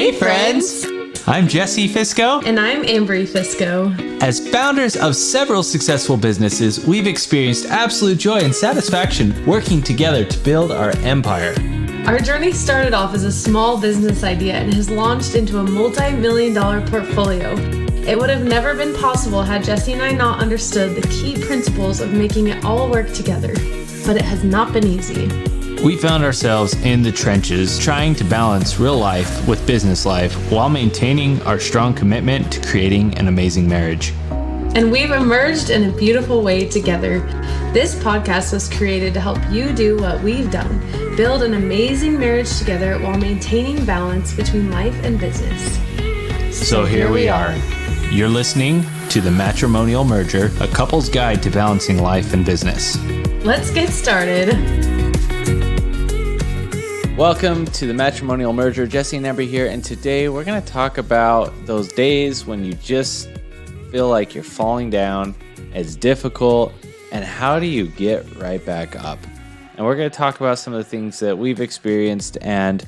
Hey, friends! I'm Jesse Fisco. And I'm Ambry Fisco. As founders of several successful businesses, we've experienced absolute joy and satisfaction working together to build our empire. Our journey started off as a small business idea and has launched into a multi-million-dollar portfolio. It would have never been possible had Jesse and I not understood the key principles of making it all work together. But it has not been easy. We found ourselves in the trenches trying to balance real life with business life while maintaining our strong commitment to creating an amazing marriage. And we've emerged in a beautiful way together. This podcast was created to help you do what we've done, build an amazing marriage together while maintaining balance between life and business. So here we are. You're listening to the Matrimonial Merger, a couple's guide to balancing life and business. Let's get started. Welcome to the Matrimonial Merger. Jesse and Ambry here, and today we're going to talk about those days when you just feel like you're falling down, it's difficult, and how do you get right back up? And we're going to talk about some of the things that we've experienced and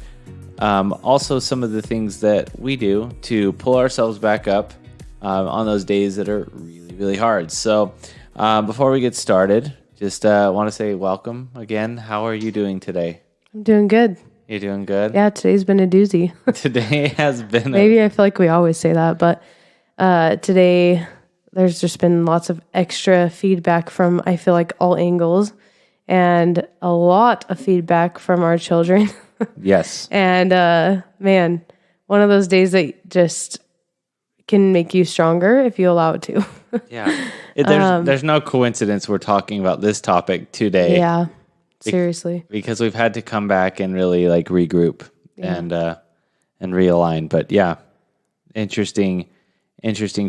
also some of the things that we do to pull ourselves back up on those days that are really, really hard. So before we get started, just want to say welcome again. How are you doing today? I'm doing good. You're doing good? Yeah, today's been a doozy. Today has been Maybe I feel like we always say that, but today there's just been lots of extra feedback from, I feel like, all angles, and a lot of feedback from our children. Yes. And man, one of those days that just can make you stronger if you allow it to. Yeah. There's no coincidence we're talking about this topic today. Yeah. Seriously. Because we've had to come back and really like regroup and realign. But yeah, interesting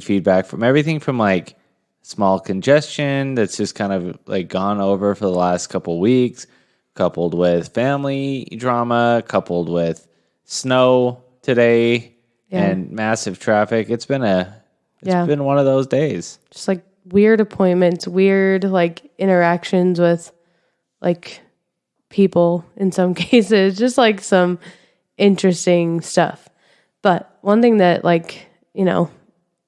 feedback from everything from like small congestion that's just kind of like gone over for the last couple weeks, coupled with family drama, coupled with snow today and massive traffic. It's been been one of those days. Just like weird appointments, weird like interactions with like people in some cases, just like some interesting stuff. But one thing that like,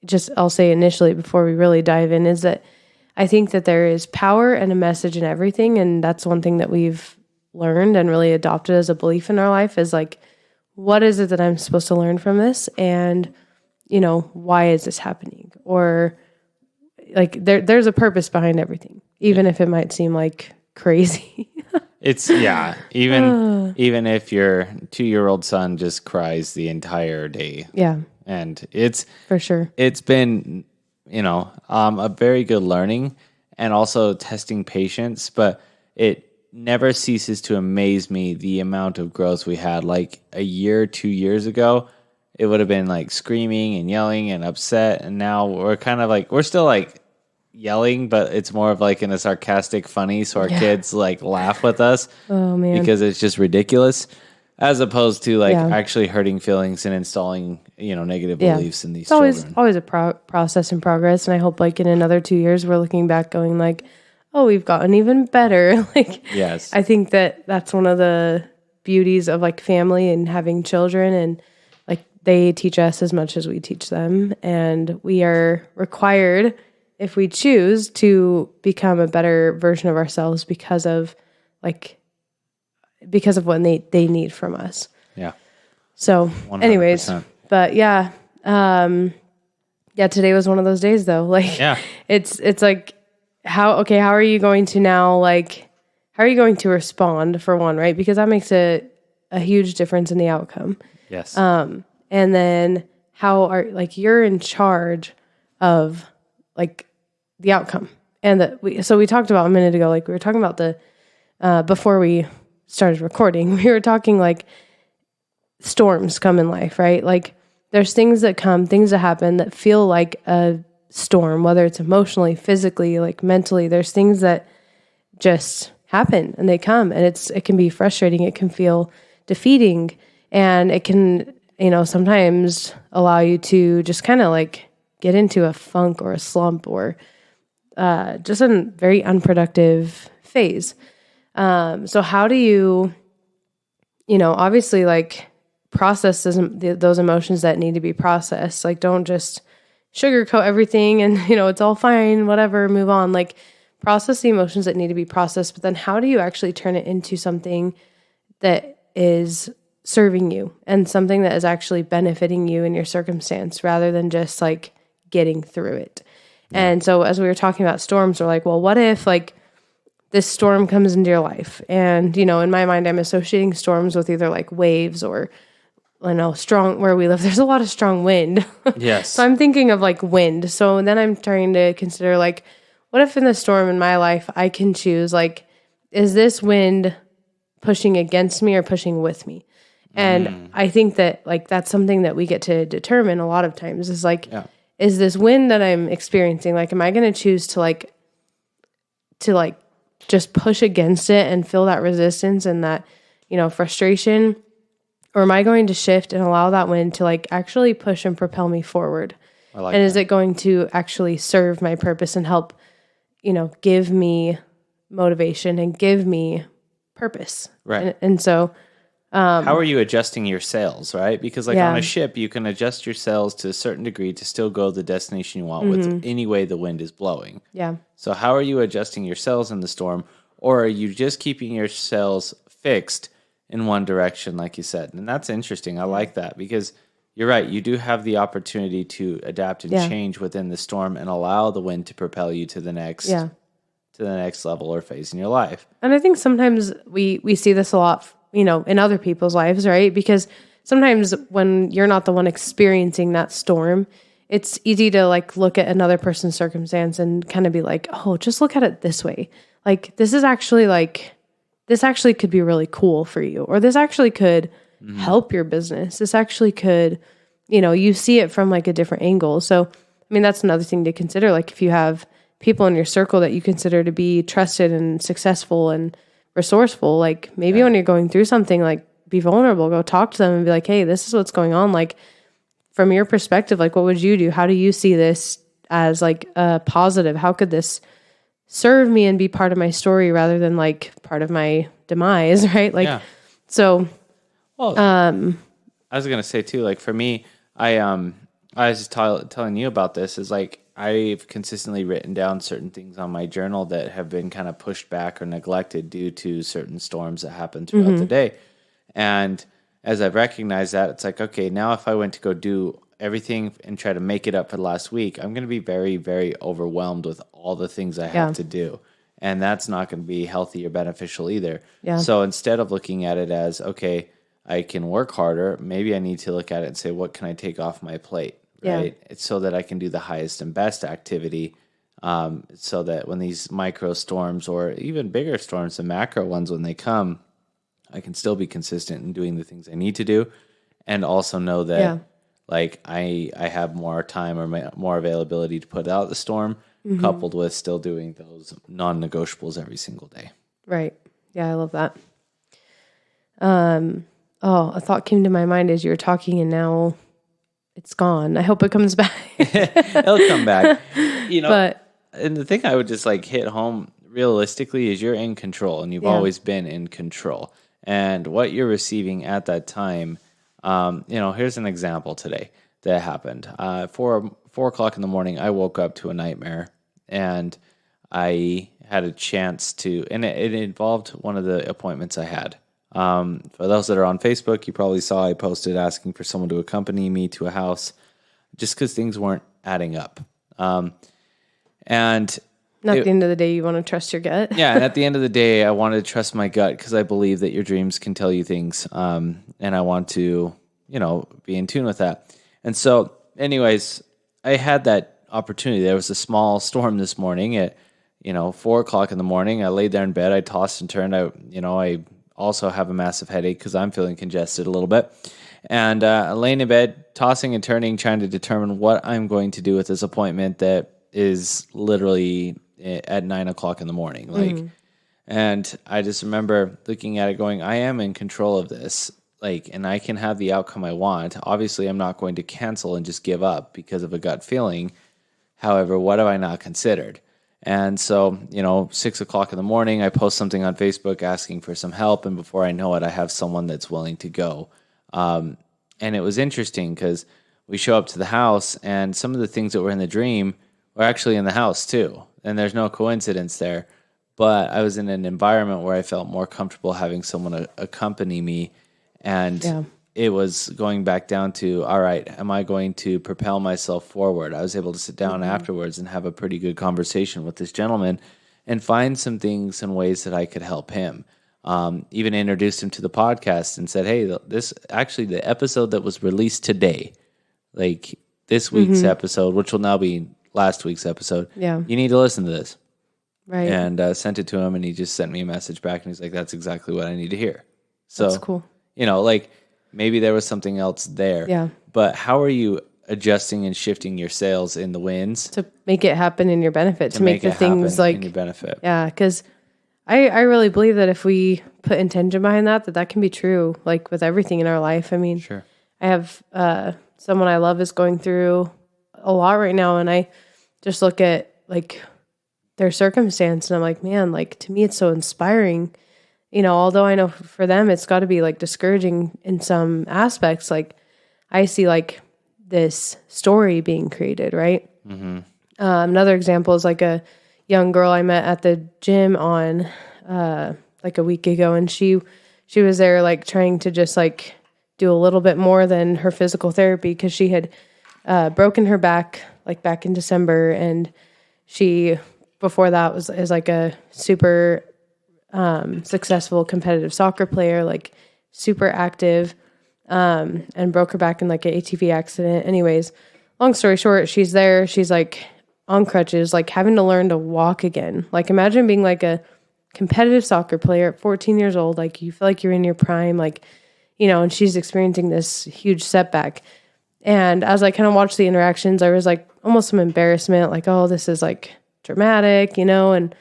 just I'll say initially before we really dive in is that I think that there is power and a message in everything. And that's one thing that we've learned and really adopted as a belief in our life is like, what is it that I'm supposed to learn from this? And, why is this happening? Or like there's a purpose behind everything, even if it might seem like crazy. It's even if your 2-year-old son just cries the entire day. Yeah. And it's for sure. It's been, a very good learning and also testing patience, but it never ceases to amaze me the amount of growth we had. Like a year, 2 years ago, it would have been like screaming and yelling and upset. And now we're kind of like, we're still like yelling, but it's more of like in a sarcastic, funny, so our kids like laugh with us. Oh man, because it's just ridiculous, as opposed to like actually hurting feelings and installing negative beliefs in these children. It's always a process and progress, and I hope like in another 2 years we're looking back going like, oh, we've gotten even better. Like, yes, I think that's one of the beauties of like family and having children, and like they teach us as much as we teach them, and we are required, if we choose, to become a better version of ourselves because of what they need from us. Yeah. So 100%. anyways, but today was one of those days though. Like, it's like, how are you going to now, like, how are you going to respond for one, right? Because that makes a huge difference in the outcome. Yes. And then how are, like, you're in charge of like the outcome. And so we talked about a minute ago, like we were talking about before we started recording, we were talking like storms come in life, right? Like there's things that happen that feel like a storm, whether it's emotionally, physically, like mentally. There's things that just happen and they come, and it can be frustrating. It can feel defeating, and it can, sometimes allow you to just kind of like get into a funk or a slump or just a very unproductive phase. So how do you, obviously like process those emotions that need to be processed. Like, don't just sugarcoat everything and, it's all fine, whatever, move on. Like, process the emotions that need to be processed. But then how do you actually turn it into something that is serving you and something that is actually benefiting you in your circumstance rather than just like getting through it? Yeah. And so as we were talking about storms, we're like, well, what if like this storm comes into your life? And, in my mind, I'm associating storms with either like waves or, strong, where we live, there's a lot of strong wind. Yes. So I'm thinking of like wind. So then I'm trying to consider like, what if in the storm in my life, I can choose like, is this wind pushing against me or pushing with me? And I think that like, that's something that we get to determine a lot of times is like, is this wind that I'm experiencing, like, am I going to choose to just push against it and feel that resistance and that, frustration? Or am I going to shift and allow that wind to like actually push and propel me forward? And is it going to actually serve my purpose and help, give me motivation and give me purpose? Right. And so, how are you adjusting your sails, right? Because like on a ship, you can adjust your sails to a certain degree to still go the destination you want with any way the wind is blowing. Yeah. So how are you adjusting your sails in the storm? Or are you just keeping your sails fixed in one direction, like you said? And that's interesting. I like that because you're right. You do have the opportunity to adapt and change within the storm and allow the wind to propel you to the next level or phase in your life. And I think sometimes we see this a lot, in other people's lives, right? Because sometimes when you're not the one experiencing that storm, it's easy to like look at another person's circumstance and kind of be like, oh, just look at it this way. Like, this actually could be really cool for you, or this actually could help your business. This actually could, you see it from like a different angle. So, I mean, that's another thing to consider. Like, if you have people in your circle that you consider to be trusted and successful and resourceful, like maybe when you're going through something, like be vulnerable, go talk to them and be like, hey, this is what's going on. Like, from your perspective, like, what would you do? How do you see this as like a positive? How could this serve me and be part of my story rather than like part of my demise, right? Like, so. Well, I was going to say too, like for me, I was just telling you about this is like, I've consistently written down certain things on my journal that have been kind of pushed back or neglected due to certain storms that happen throughout the day. And as I've recognized that, it's like, okay, now if I went to go do everything and try to make it up for the last week, I'm going to be very, very overwhelmed with all the things I have to do. And that's not going to be healthy or beneficial either. Yeah. So instead of looking at it as, okay, I can work harder, maybe I need to look at it and say, what can I take off my plate? Right. It's so that I can do the highest and best activity, so that when these micro storms or even bigger storms, the macro ones, when they come, I can still be consistent in doing the things I need to do, and also know that like I have more time or more availability to put out the storm, coupled with still doing those non-negotiables every single day. Right. Yeah, I love that. A thought came to my mind as you were talking, and now it's gone. I hope it comes back. It'll come back. And the thing I would just like hit home realistically is you're in control, and you've always been in control. And what you're receiving at that time, here's an example today that happened. 4:00 in the morning, I woke up to a nightmare, and I had a chance to, and it involved one of the appointments I had. For those that are on Facebook, you probably saw I posted asking for someone to accompany me to a house just because things weren't adding up. And at the end of the day, you want to trust your gut. Yeah, and at the end of the day, I wanted to trust my gut because I believe that your dreams can tell you things, and I want to, be in tune with that. And so, anyways, I had that opportunity. There was a small storm this morning at, 4:00 in the morning. I laid there in bed. I tossed and turned. I also have a massive headache because I'm feeling congested a little bit. And laying in bed, tossing and turning, trying to determine what I'm going to do with this appointment that is literally at 9:00 in the morning. And I just remember looking at it going, I am in control of this. And I can have the outcome I want. Obviously, I'm not going to cancel and just give up because of a gut feeling. However, what have I not considered? And so, 6:00 in the morning, I post something on Facebook asking for some help. And before I know it, I have someone that's willing to go. And it was interesting because we show up to the house, and some of the things that were in the dream were actually in the house too. And there's no coincidence there. But I was in an environment where I felt more comfortable having someone accompany me. And it was going back down to, all right, am I going to propel myself forward? I was able to sit down afterwards and have a pretty good conversation with this gentleman and find some things and ways that I could help him. Even introduced him to the podcast and said, hey, this actually the episode that was released today, like this week's episode, which will now be last week's episode. Yeah. You need to listen to this. Right. And sent it to him, and he just sent me a message back, and he's like, that's exactly what I need to hear. So, that's cool. Like maybe there was something else there. Yeah. But how are you adjusting and shifting your sails in the winds? To make it happen in your benefit, to make the things like in your benefit. Yeah, because I really believe that if we put intention behind that can be true, like with everything in our life. I mean, sure. I have someone I love is going through a lot right now, and I just look at like their circumstance, and I'm like, man, like to me, it's so inspiring. Although I know for them, it's got to be like discouraging in some aspects. Like I see like this story being created, right? Mm-hmm. Another example is like a young girl I met at the gym on like a week ago, and she was there like trying to just like do a little bit more than her physical therapy because she had broken her back like back in December, and she before that is like a super successful competitive soccer player, like super active, and broke her back in like an ATV accident. Anyways, long story short, she's there. She's like on crutches, like having to learn to walk again. Like imagine being like a competitive soccer player at 14 years old. Like you feel like you're in your prime, like, and she's experiencing this huge setback. And as I kind of watched the interactions, I was like almost some embarrassment, like, oh, this is like dramatic, and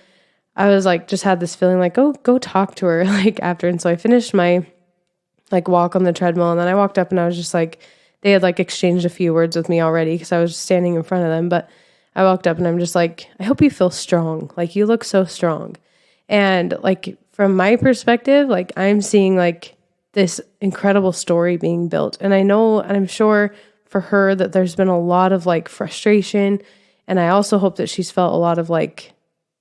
I was like, just had this feeling like, go talk to her like after. And so I finished my like walk on the treadmill, and then I walked up and I was just like, they had like exchanged a few words with me already because I was standing in front of them. But I walked up and I'm just like, I hope you feel strong. Like you look so strong. And like from my perspective, like I'm seeing like this incredible story being built. And I know, and I'm sure for her that there's been a lot of like frustration. And I also hope that she's felt a lot of like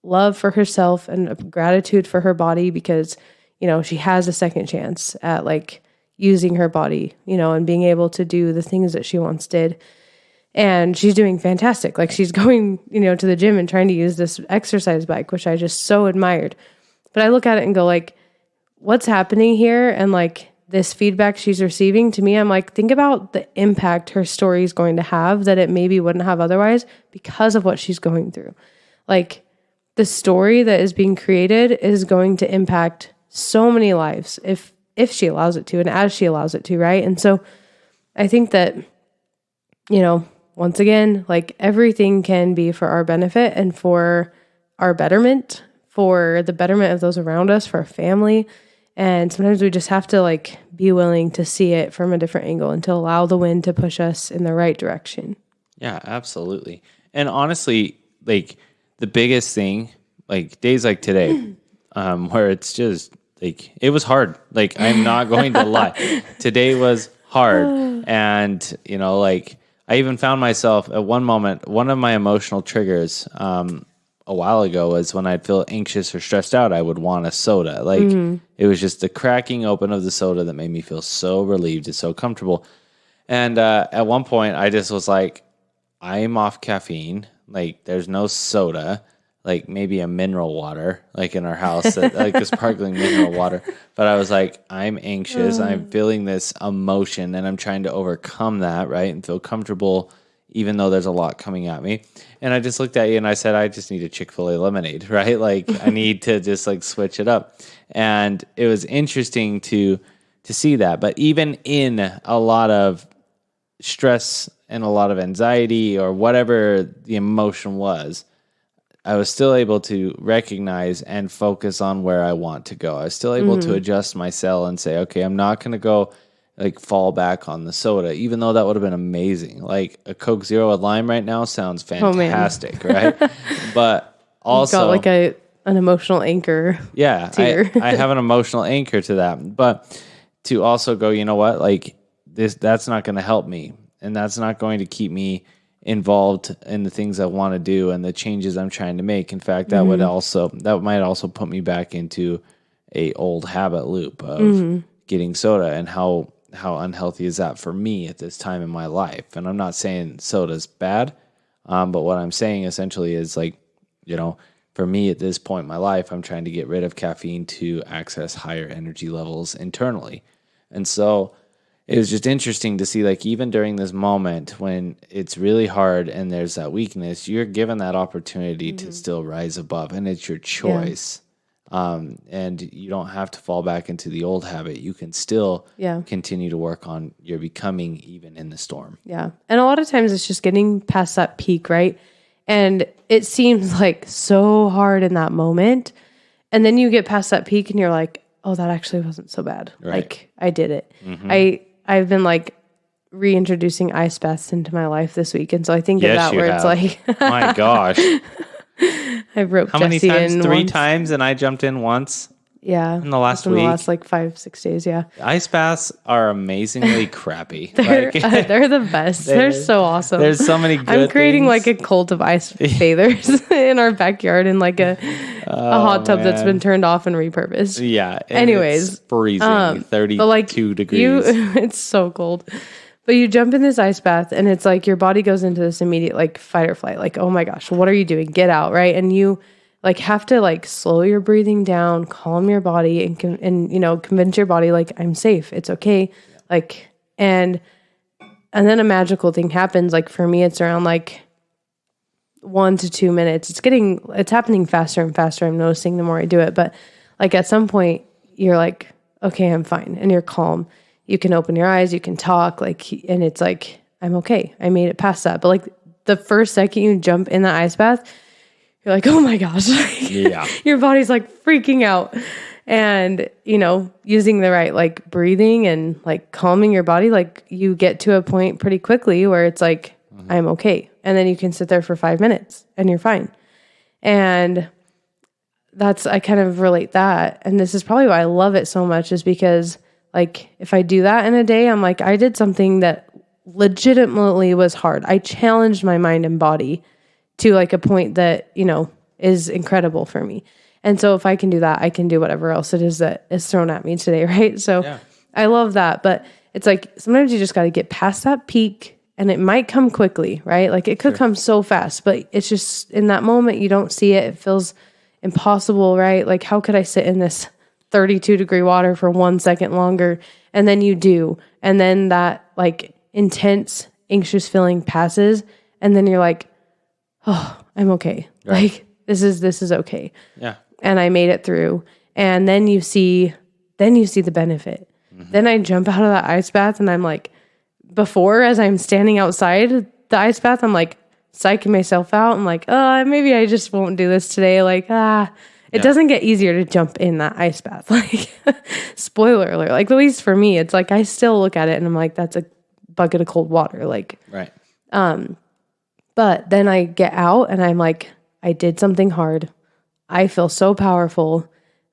love for herself and gratitude for her body because, she has a second chance at like using her body, and being able to do the things that she once did. And she's doing fantastic. Like she's going, to the gym and trying to use this exercise bike, which I just so admired. But I look at it and go like, what's happening here? And like this feedback she's receiving to me, I'm like, think about the impact her story is going to have that it maybe wouldn't have otherwise because of what she's going through. Like the story that is being created is going to impact so many lives if she allows it to, and as she allows it to, right? And so I think that, once again, like everything can be for our benefit and for our betterment, for the betterment of those around us, for our family. And sometimes we just have to like be willing to see it from a different angle and to allow the wind to push us in the right direction. Yeah, absolutely. And honestly, like the biggest thing, like days like today, where it's just like, it was hard. Like I'm not going to lie. Today was hard. And, like I even found myself at one moment, one of my emotional triggers a while ago was when I'd feel anxious or stressed out, I would want a soda. Like it was just the cracking open of the soda that made me feel so relieved and so comfortable. And at one point I just was like, I'm off caffeine. Like there's no soda, like maybe a mineral water, like in our house, like a sparkling mineral water. But I was like, I'm anxious. I'm feeling this emotion and I'm trying to overcome that, right? And feel comfortable even though there's a lot coming at me. And I just looked at you and I said, I just need a Chick-fil-A lemonade, right? Like I need to just like switch it up. And it was interesting to see that. But even in a lot of stress and a lot of anxiety or whatever the emotion was, I was still able to recognize and focus on where I want to go. I was still able to adjust my cell and say, okay, I'm not going to go like fall back on the soda, even though that would have been amazing. Like a Coke Zero with lime right now sounds fantastic, right? But also got like an emotional anchor. Yeah, I have an emotional anchor to that. But to also go, you know what? Like that's not going to help me, and that's not going to keep me involved in the things I want to do and the changes I'm trying to make. In fact, that might also put me back into a old habit loop of getting soda, and how unhealthy is that for me at this time in my life. And I'm not saying soda's bad, but what I'm saying essentially is like, for me at this point in my life, I'm trying to get rid of caffeine to access higher energy levels internally. And so it was just interesting to see, like, even during this moment when it's really hard and there's that weakness, you're given that opportunity to still rise above, and it's your choice. And you don't have to fall back into the old habit. You can still continue to work on your becoming even in the storm. Yeah. And a lot of times it's just getting past that peak, right? And it seems like so hard in that moment. And then you get past that peak and you're like, oh, that actually wasn't so bad. Right. Like, I did it. I've been like reintroducing ice baths into my life this week. And so I think of that where it's like, my gosh. I roped How many Jesse times? in 3 once. times, and I jumped in once. Yeah. In the last in week. the last like 5-6 days. Yeah. Ice baths are amazingly crappy. They're the best. They're so awesome. There's so many good I'm creating things. like a cult of ice bathers in our backyard in like a hot tub that's been turned off and repurposed. Yeah. Anyways, it's freezing, 32 degrees. It's so cold. But you jump in this ice bath and it's like your body goes into this immediate like fight or flight. Like, oh my gosh, what are you doing? Get out, right? And you like have to like slow your breathing down, calm your body, and convince your body like I'm safe, it's okay. Yeah. Like and then a magical thing happens. Like for me, it's around like 1 to 2 minutes. It's happening faster and faster. I'm noticing the more I do it. But like at some point, you're like, okay, I'm fine, and you're calm. You can open your eyes, you can talk, like, and it's like I'm okay. I made it past that. But like the first second you jump in the ice bath, you're like, oh my gosh. Yeah. Your body's like freaking out. And, using the right like breathing and like calming your body, like you get to a point pretty quickly where it's like, I'm okay. And then you can sit there for 5 minutes and you're fine. And I kind of relate that. And this is probably why I love it so much, is because like if I do that in a day, I'm like, I did something that legitimately was hard. I challenged my mind and body to like a point that, is incredible for me. And so if I can do that, I can do whatever else it is that is thrown at me today, right? So I love that. But it's like sometimes you just got to get past that peak, and it might come quickly, right? Like it could come so fast, but it's just in that moment you don't see it. It feels impossible, right? Like how could I sit in this 32-degree water for 1 second longer? And then you do. And then that like intense, anxious feeling passes. And then you're like, oh, I'm okay. Right. Like this is okay. Yeah. And I made it through. And then you see the benefit. Mm-hmm. Then I jump out of that ice bath and I'm like, before, as I'm standing outside the ice bath, I'm like psyching myself out. I'm like, maybe I just won't do this today. Like, it doesn't get easier to jump in that ice bath. Like, spoiler alert. Like, at least for me, it's like I still look at it and I'm like, that's a bucket of cold water. Like, right. But then I get out and I'm like, I did something hard. I feel so powerful.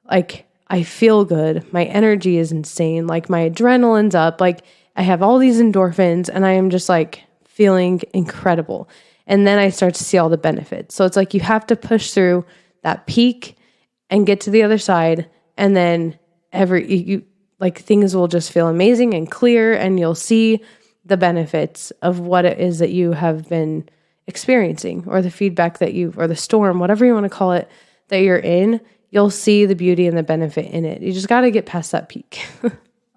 Like, I feel good. My energy is insane. Like, my adrenaline's up. Like, I have all these endorphins and I am just like feeling incredible. And then I start to see all the benefits. So it's like you have to push through that peak and get to the other side. And then things will just feel amazing and clear, and you'll see the benefits of what it is that you have been experiencing, or the feedback or the storm, whatever you want to call it, that you're in. You'll see the beauty and the benefit in it. You just got to get past that peak.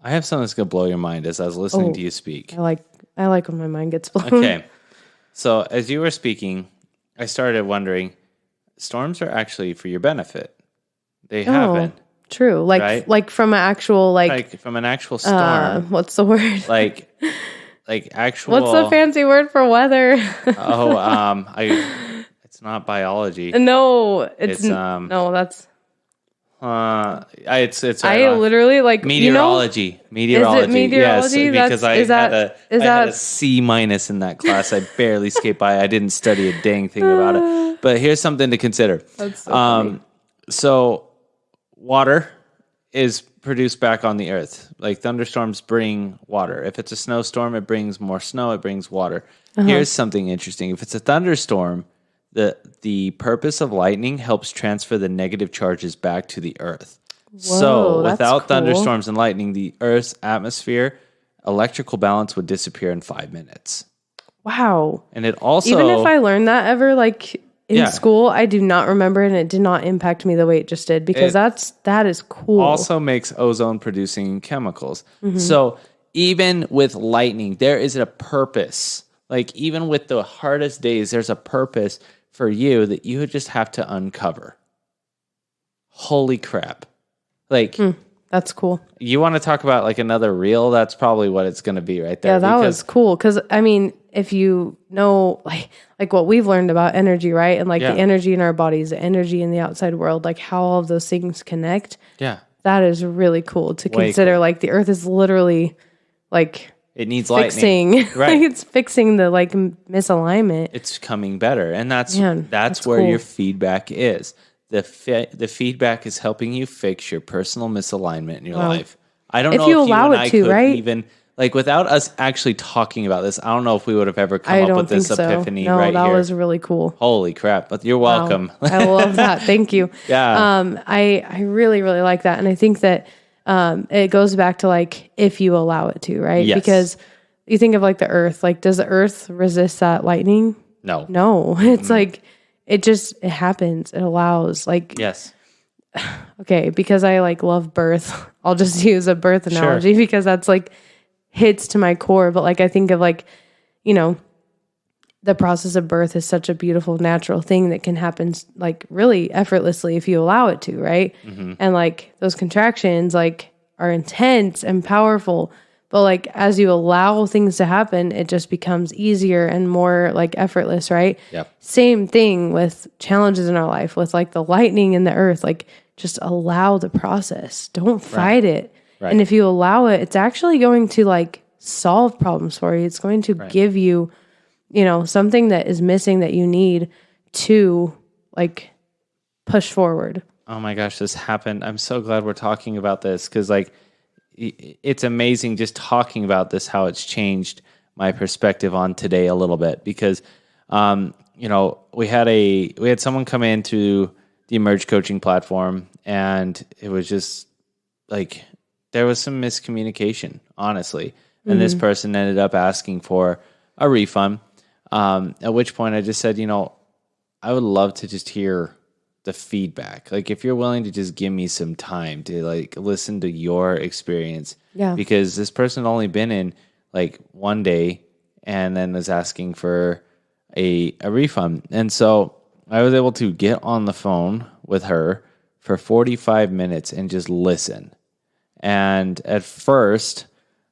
I have something that's going to blow your mind as I was listening to you speak. I like when my mind gets blown. Okay. So as you were speaking, I started wondering, storms are actually for your benefit. They happen. True. Like, right? Like from an actual, like from an actual storm. What's the word? Like actual. What's the fancy word for weather? It's not biology. No, it's no, that's. It's I literally like meteorology. Meteorology. Is it meteorology? Yes, because I had a C- in that class. I barely scaped by. I didn't study a dang thing about it. But here's something to consider. That's so funny. So water is produced back on the earth. Like thunderstorms bring water. If it's a snowstorm, it brings more snow, it brings water. Here's something interesting. If it's a thunderstorm, the purpose of lightning helps transfer the negative charges back to the earth. So that's without cool. thunderstorms and lightning, the earth's atmosphere, electrical balance would disappear in 5 minutes. Wow. And it also, Even if I learned that ever like in school, I do not remember, and it did not impact me the way it just did, because that is cool. also makes ozone producing chemicals. So even with lightning, there is a purpose. Like even with the hardest days, there's a purpose for you that you just have to uncover. Holy crap. Like That's cool. you want to talk about like another reel? That's probably what it's going to be right there. Yeah, that was cool. Because I mean, if you know, like what we've learned about energy, right? And like the energy in our bodies, the energy in the outside world, like how all of those things connect. Yeah. That is really cool to Way consider. cool. Like the earth is literally like It needs fixing, lightning. Right. like it's fixing the like misalignment. It's coming better. And that's that's where cool. your feedback is. The feedback is helping you fix your personal misalignment in your life. I don't know if you allow and it I to, could right? even, like without us actually talking about this, I don't know if we would have ever come up with this epiphany No, right that here. was really cool. Holy crap. But you're welcome. Wow. I love that. Thank you. Yeah. I really, really like that. And I think that it goes back to like, if you allow it to, right? Yes. Because you think of like the earth, like does the earth resist that lightning? No. No. It's like, it happens. It allows like, Yes. okay, because I like love birth, I'll just use a birth analogy because that's like hits to my core. But like, I think of like, you know, the process of birth is such a beautiful natural thing that can happen like really effortlessly if you allow it to, right? And like those contractions like are intense and powerful, but like as you allow things to happen, it just becomes easier and more like effortless, right? Yep. Same thing with challenges in our life, with like the lightning in the earth, like just allow the process. Don't fight it. Right. And if you allow it, it's actually going to like solve problems for you. It's going to give you, you know, something that is missing that you need to like push forward. Oh my gosh, this happened. I'm so glad we're talking about this because like it's amazing just talking about this, how it's changed my perspective on today a little bit because, you know, we had someone come into the Emerge coaching platform and it was just like, there was some miscommunication, honestly. And this person ended up asking for a refund. At which point I just said, you know, I would love to just hear the feedback. Like if you're willing to just give me some time to like listen to your experience. Yeah. Because this person had only been in like one day and then was asking for a refund. And so I was able to get on the phone with her for 45 minutes and just listen. And at first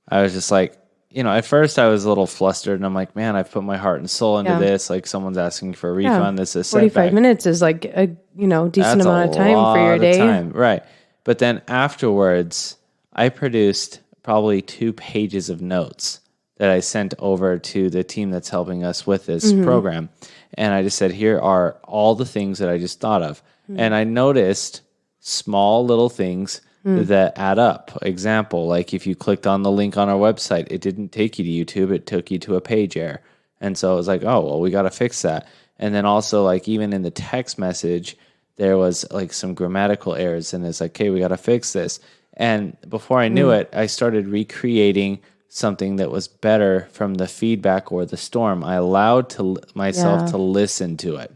I was just like, you know, at first I was a little flustered and I'm like, man, I've put my heart and soul into this. Like someone's asking for a refund. This is 45 minutes is like a, you know, decent amount of time for your day. Right. But then afterwards, I produced probably 2 pages of notes that I sent over to the team that's helping us with this program. And I just said, here are all the things that I just thought of. And I noticed small little things that add up. Example, like if you clicked on the link on our website, it didn't take you to YouTube, it took you to a page error. And so it was like, oh, well, we got to fix that. And then also like even in the text message, there was like some grammatical errors and it's like, okay, we got to fix this. And before I knew it, I started recreating something that was better from the feedback or the storm. I allowed myself to listen to it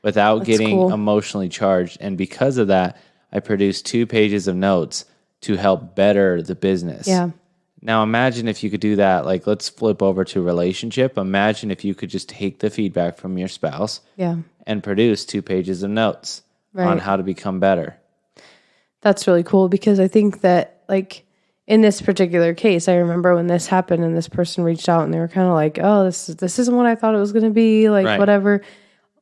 without getting emotionally charged. And because of that, I produced 2 pages of notes to help better the business. Yeah. Now imagine if you could do that. Like let's flip over to relationship. Imagine if you could just take the feedback from your spouse and produce 2 pages of notes on how to become better. That's really cool because I think that like in this particular case, I remember when this happened and this person reached out and they were kind of like, oh, this isn't what I thought it was going to be, like whatever.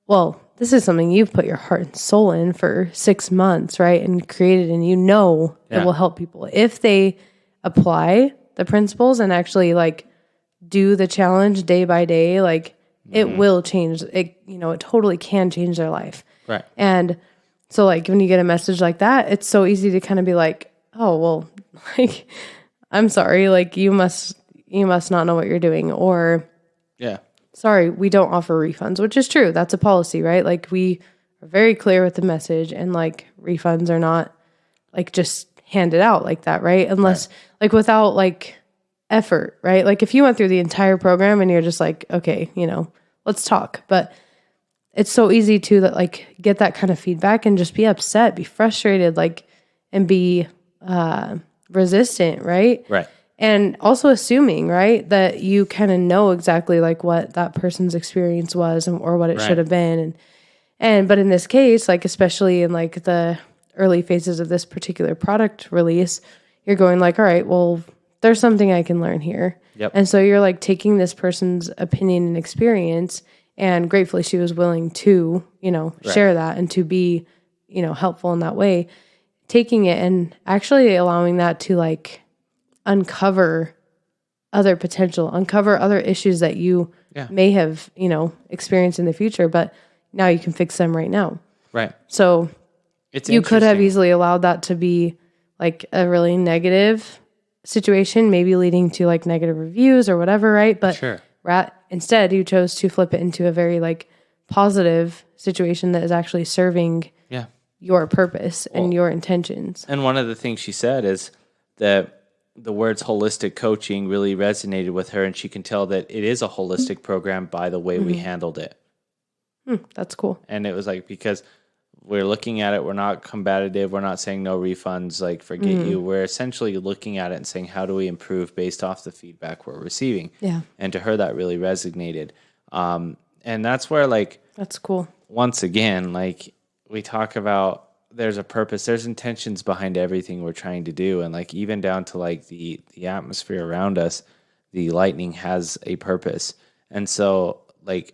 Well, this is something you've put your heart and soul in for 6 months, right? And created, and you know it will help people. If they apply the principles and actually like do the challenge day by day, like it will change. It, you know, it totally can change their life. Right. And so like when you get a message like that, it's so easy to kind of be like, oh, well, like, I'm sorry, like you must not know what you're doing, or Yeah. sorry, we don't offer refunds, which is true. That's a policy, right? Like we are very clear with the message, and like refunds are not like just handed out like that, right? Unless like without like effort, right? Like if you went through the entire program and you're just like, okay, let's talk. But it's so easy to that like get that kind of feedback and just be upset, be frustrated, like and be resistant, right? Right. And also assuming, right, that you kind of know exactly like what that person's experience was or what it should have been. But in this case, like especially in like the early phases of this particular product release, you're going like, all right, well, there's something I can learn here. Yep. And so you're like taking this person's opinion and experience, and gratefully she was willing to, share that and to be, helpful in that way, taking it and actually allowing that to like uncover other potential, uncover other issues that you may have, experienced in the future, but now you can fix them right now. Right. So it's you could have easily allowed that to be like a really negative situation, maybe leading to like negative reviews or whatever, right? But instead you chose to flip it into a very like positive situation that is actually serving your purpose and your intentions. And one of the things she said is that the words holistic coaching really resonated with her, and she can tell that it is a holistic program by the way we handled it. That's cool. And it was like, because we're looking at it, we're not combative, we're not saying no refunds, like forget you. We're essentially looking at it and saying, how do we improve based off the feedback we're receiving? Yeah. And to her, that really resonated. And that's where, like, that's cool. Once again, like we talk about, there's a purpose, there's intentions behind everything we're trying to do. And like, even down to like the atmosphere around us, the lightning has a purpose. And so like,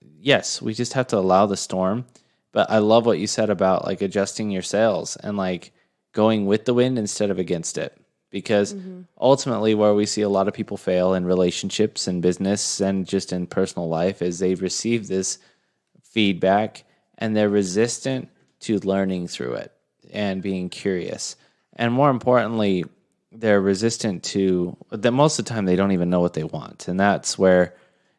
yes, we just have to allow the storm. But I love what you said about like adjusting your sails and like going with the wind instead of against it. Because ultimately where we see a lot of people fail in relationships and business and just in personal life is they've received this feedback and they're resistant to learning through it and being curious. And more importantly, they're resistant to that. Most of the time they don't even know what they want. And that's where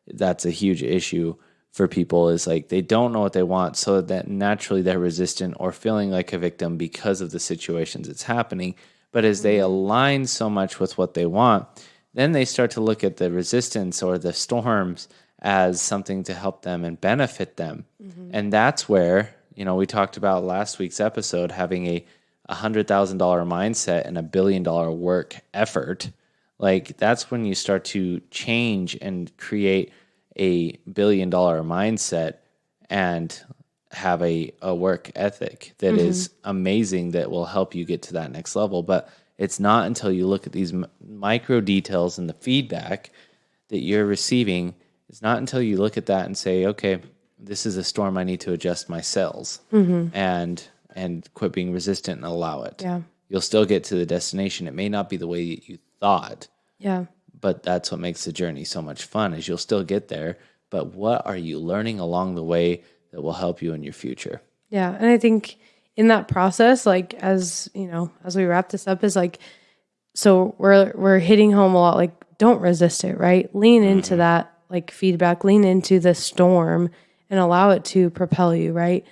that's a huge issue for people, is like they don't know what they want, so that naturally they're resistant or feeling like a victim because of the situations that's happening. But as they align so much with what they want, then they start to look at the resistance or the storms as something to help them and benefit them. And that's where, we talked about last week's episode, having a $100,000 mindset and $1 billion work effort. Like that's when you start to change and create a $1 billion mindset and have a work ethic that is amazing, that will help you get to that next level. But it's not until you look at these micro details and the feedback that you're receiving, it's not until you look at that and say, okay, this is a storm, I need to adjust my sails and quit being resistant and allow it. Yeah. You'll still get to the destination. It may not be the way you thought. Yeah. But that's what makes the journey so much fun, is you'll still get there. But what are you learning along the way that will help you in your future? Yeah. And I think in that process, like as we wrap this up, is like, so we're hitting home a lot, like don't resist it, right? Lean into that like feedback, lean into the storm and allow it to propel you, right?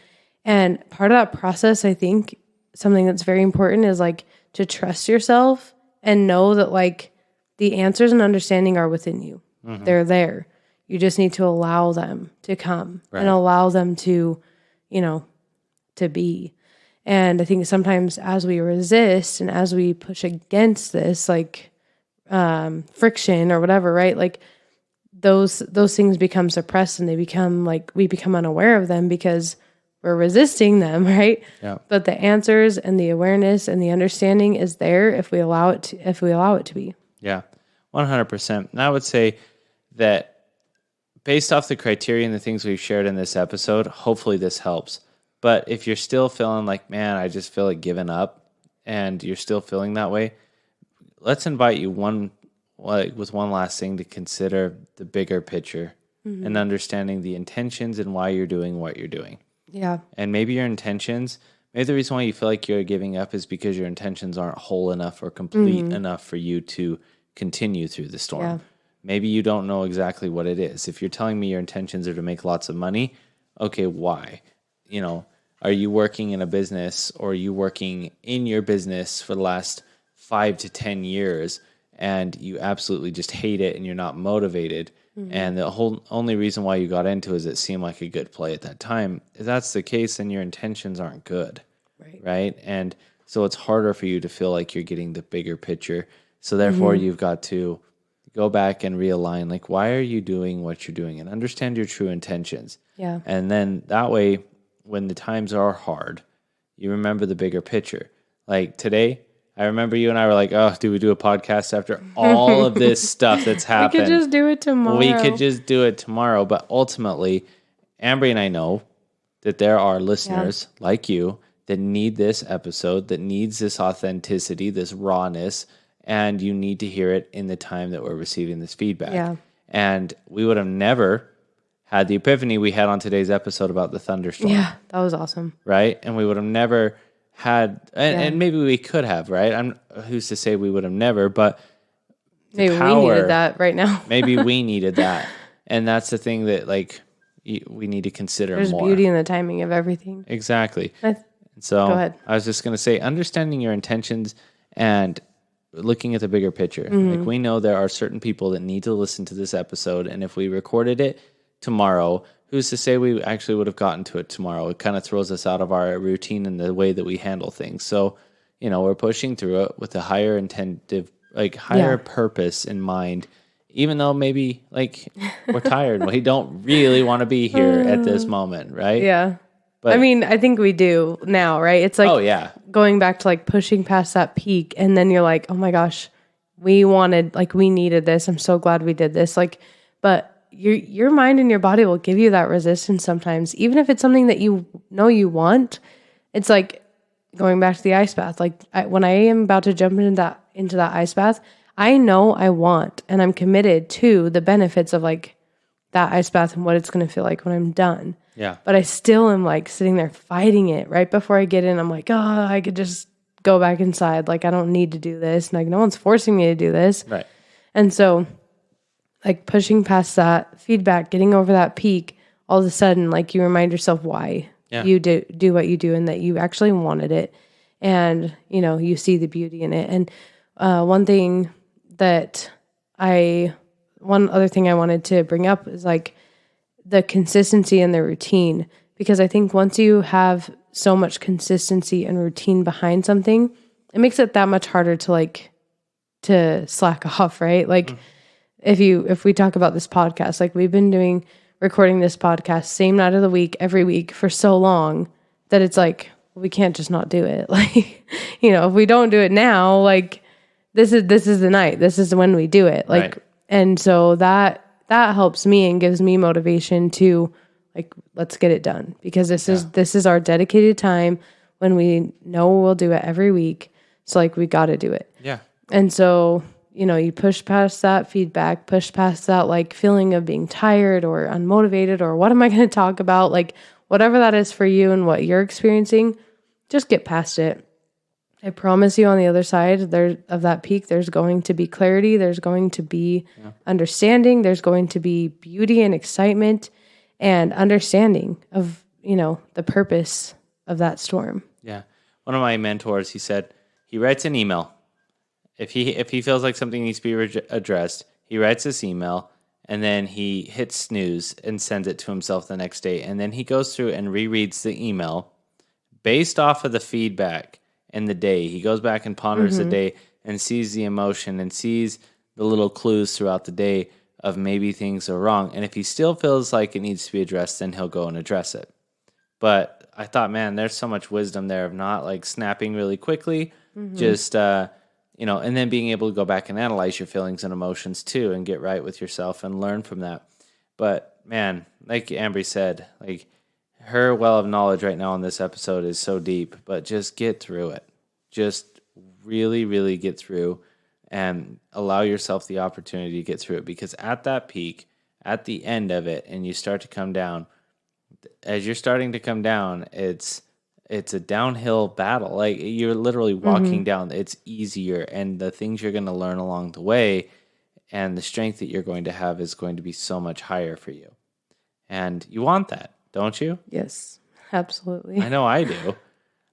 And part of that process, I think something that's very important is like to trust yourself and know that like the answers and understanding are within you. They're there. You just need to allow them to come and allow them to, to be. And I think sometimes as we resist and as we push against this, like friction or whatever, right? Like those things become suppressed and they become like, we become unaware of them because we're resisting them, right? Yeah. But the answers and the awareness and the understanding is there if we allow it to be. Yeah, 100%. And I would say that based off the criteria and the things we've shared in this episode, hopefully this helps. But if you're still feeling like, man, I just feel like giving up, and you're still feeling that way, let's invite you with one last thing to consider the bigger picture and understanding the intentions and why you're doing what you're doing. Yeah. And maybe your intentions, maybe the reason why you feel like you're giving up is because your intentions aren't whole enough or complete enough for you to continue through the storm. Yeah. Maybe you don't know exactly what it is. If you're telling me your intentions are to make lots of money, okay, why? You know, are you working in a business, or are you working in your business for the last 5 to 10 years and you absolutely just hate it and you're not motivated? And the whole only reason why you got into it is it seemed like a good play at that time. If that's the case, then your intentions aren't good, right? And so it's harder for you to feel like you're getting the bigger picture. So therefore, you've got to go back and realign. Like, why are you doing what you're doing, and understand your true intentions. Yeah. And then that way, when the times are hard, you remember the bigger picture. Like today, I remember you and I were like, oh, do we do a podcast after all of this stuff that's happened? We could just do it tomorrow. We could just do it tomorrow. But ultimately, Ambry and I know that there are listeners like you that need this episode, that needs this authenticity, this rawness, and you need to hear it in the time that we're receiving this feedback. Yeah. And we would have never had the epiphany we had on today's episode about the thunderstorm. Yeah, that was awesome. Right? And we would have never had, and maybe we could have, right? Who's to say we would have never, but maybe we needed that right now. maybe we needed that. And that's the thing that, like, we need to consider There's more. beauty in the timing of everything. Exactly. Go ahead. I was just going to say, understanding your intentions and looking at the bigger picture. Like, we know there are certain people that need to listen to this episode, and if we recorded it tomorrow, who's to say we actually would have gotten to it tomorrow? It kind of throws us out of our routine and the way that we handle things. So, you know, we're pushing through it with a higher purpose in mind, even though maybe, like, we're tired. We don't really want to be here at this moment, right? Yeah. But, I mean, I think we do now, right? It's like going back to like pushing past that peak, and then you're like, oh my gosh, we needed this. I'm so glad we did this. Like, but your mind and your body will give you that resistance sometimes, even if it's something that you know you want. It's like going back to the ice bath. Like when I am about to jump into that ice bath, I know I want, and I'm committed to the benefits of like that ice bath and what it's going to feel like when I'm done. Yeah. But I still am like sitting there fighting it right before I get in. I'm like, oh, I could just go back inside. Like, I don't need to do this. Like, no one's forcing me to do this. Right. And so, like, pushing past that feedback, getting over that peak, all of a sudden, like, you remind yourself why you do what you do, and that you actually wanted it. And, you know, you see the beauty in it. And one other thing I wanted to bring up is like the consistency and the routine, because I think once you have so much consistency and routine behind something, it makes it that much harder to slack off, right? Like if we talk about this podcast, like we've been recording this podcast same night of the week, every week for so long that it's like, we can't just not do it. Like, you know, if we don't do it now, like this is the night, this is when we do it. Like, right. And so that helps me and gives me motivation to like, let's get it done, because this is our dedicated time when we know we'll do it every week. So like, we got to do it. Yeah. And so, you know, you push past that feedback, push past that like feeling of being tired or unmotivated or what am I going to talk about? Like whatever that is for you and what you're experiencing, just get past it. I promise you, on the other side of that peak, there's going to be clarity. There's going to be understanding. There's going to be beauty and excitement and understanding of, you know, the purpose of that storm. Yeah. One of my mentors, he said, he writes an email. If he feels like something needs to be addressed, he writes this email, and then he hits snooze and sends it to himself the next day. And then he goes through and rereads the email based off of the feedback in the day. He goes back and ponders the day and sees the emotion and sees the little clues throughout the day of maybe things are wrong. And if he still feels like it needs to be addressed, then he'll go and address it. But I thought, man, there's so much wisdom there of not like snapping really quickly, just, you know, and then being able to go back and analyze your feelings and emotions too and get right with yourself and learn from that. But man, like Ambry said, like, her well of knowledge right now on this episode is so deep, but just get through it. Just really, really get through and allow yourself the opportunity to get through it, because at that peak, at the end of it, and you start to come down, as you're starting to come down, it's it's a downhill battle. Like you're literally walking down. It's easier, and the things you're going to learn along the way and the strength that you're going to have is going to be so much higher for you. And you want that, don't you? Yes, absolutely. I know I do.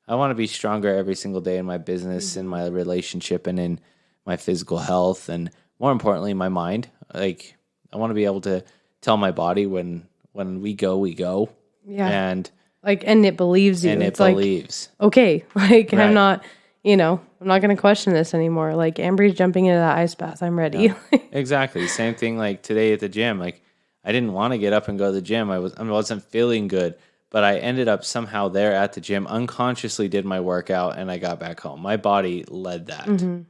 I want to be stronger every single day in my business, in my relationship, and in my physical health, and more importantly, my mind. Like I want to be able to tell my body when we go, we go. Yeah. And and it believes you. and it It's like, believes. okay, like Right. I'm not, I'm not going to question this anymore. Like Ambry's jumping into that ice bath. I'm ready. Exactly. Same thing like today at the gym. Like I didn't want to get up and go to the gym. I wasn't feeling good, but I ended up somehow there at the gym, unconsciously did my workout, and I got back home. My body led that. And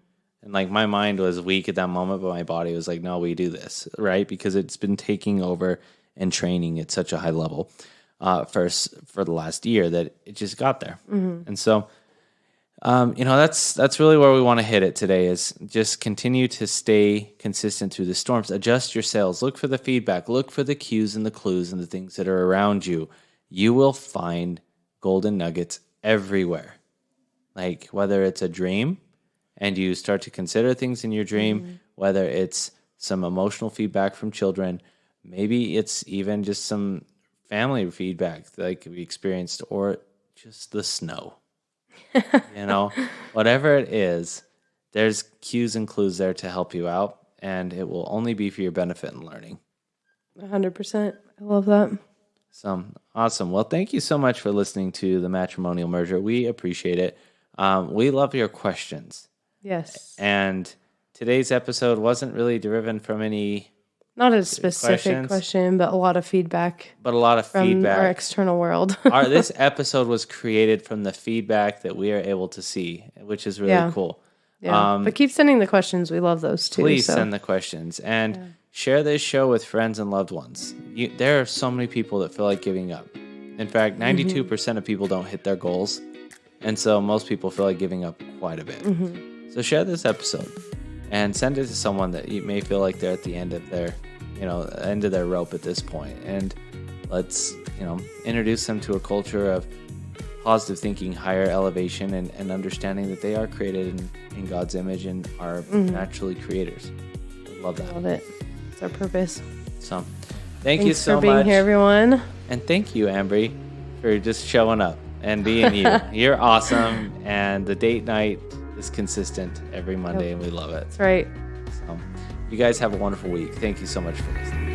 like my mind was weak at that moment, but my body was like, no, we do this, right? Because it's been taking over and training at such a high level for the last year that it just got there. And so that's really where we want to hit it today is just continue to stay consistent through the storms. Adjust your sails. Look for the feedback. Look for the cues and the clues and the things that are around you. You will find golden nuggets everywhere. Like whether it's a dream and you start to consider things in your dream, whether it's some emotional feedback from children, maybe it's even just some family feedback like we experienced, or just the snow. Whatever it is, there's cues and clues there to help you out, and it will only be for your benefit and learning. 100%. I love that. So awesome. Well, thank you so much for listening to the Matrimonial Merger. We appreciate it. We love your questions. Yes. And today's episode wasn't really driven from any, Not a specific question, but a lot of feedback but a lot of from feedback. our external world. This episode was created from the feedback that we are able to see, which is really cool. Yeah. But keep sending the questions. We love those too. Please send the questions and share this show with friends and loved ones. There are so many people that feel like giving up. In fact, 92% of people don't hit their goals. And so most people feel like giving up quite a bit. So share this episode and send it to someone that you may feel like they're at the end of their, end of their rope at this point. And let's, introduce them to a culture of positive thinking, higher elevation, and understanding that they are created in God's image and are naturally creators. I love that. Love it. It's our purpose. So thanks you so much. Thanks for being here, everyone. And thank you, Ambry, for just showing up and being you. You're awesome. And the date night is consistent every Monday, and we love it. That's right. So you guys have a wonderful week. Thank you so much for listening.